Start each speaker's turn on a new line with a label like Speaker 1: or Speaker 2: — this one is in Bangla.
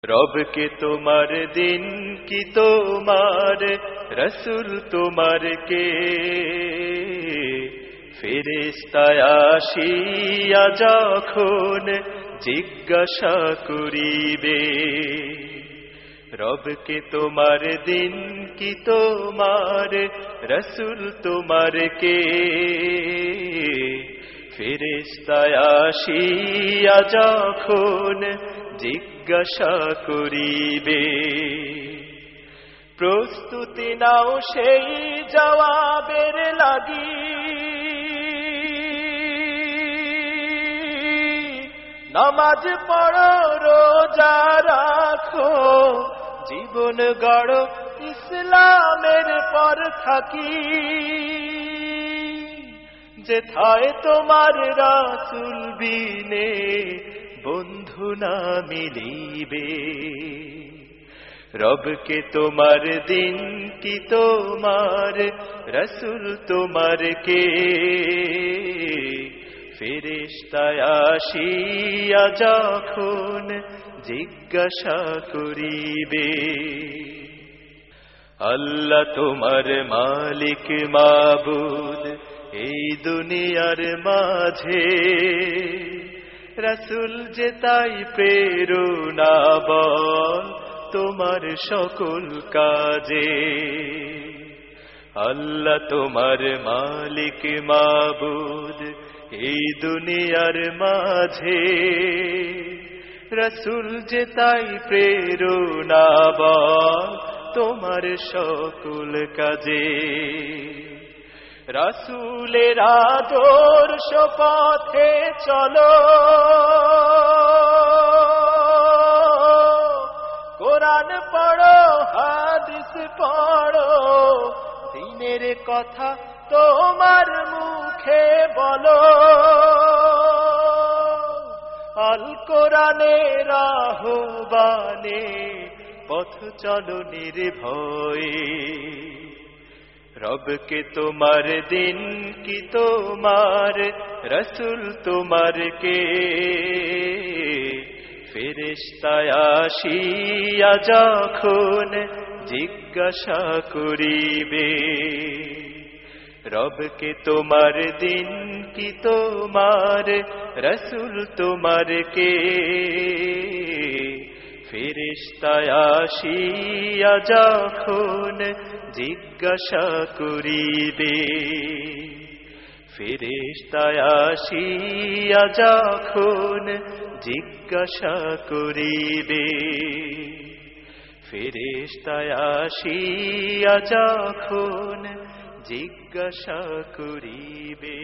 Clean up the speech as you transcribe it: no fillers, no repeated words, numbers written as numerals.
Speaker 1: রবকে তোমার দিন কি তোমার রসুল তোমার কে ফেরেশতায় আসিয়া যখন জিজ্ঞাসা করিবে রবকে তোমার দিন কি তোমার রসুল তোমার কে ফেরেশতায় আসিয়া যখন জিজ্ঞাসা করিবে প্রস্তুতি নাও সেই জবাবের লাগি নামাজ পড়ো রোজা রাখো জীবন গড়ো ইসলামের পর থাকি যেথায় তোমার রাসূল বিনে বন্ধু না মিলিবে রবকে তোমার দিন কি তোমার রসুল তোমার কে ফেরেশতায় আসিয়া যখন জিজ্ঞাসা করিবে আল্লাহ তোমার মালিক মাবুদ এই দুনিয়ার মাঝে রসুল যে তাই প্রেরণা বল তোমার সকল কাজে আল্লাহ তোমার মালিক মাবুদ এই দুনিয়ার মাঝে রসুল যে তাই প্রেরণা বল তোমার সকল কাজে রাসূলের আদর্শ পথে চলো কোরআন পড়ো হাদিস পড়ো দ্বীনের কথা তোমার মুখে বলো আল কোরআনের আহ্বানে পথ চলো নির্ভয়ে রবকে তোমার দিন কি তোমার রসুল তোমার কে ফেরেশতায় আসিয়া যখন জিজ্ঞাসা করিবে রবকে তোমার দিন কি তোমার রসুল তোমার কে ফেরেশতায় আসিয়া যখন জিজ্ঞাসা করিবে ফেরেশতায় আসিয়া যখন জিজ্ঞাসা করিবে ফেরেশতায় আসিয়া যখন জিজ্ঞাসা করিবে।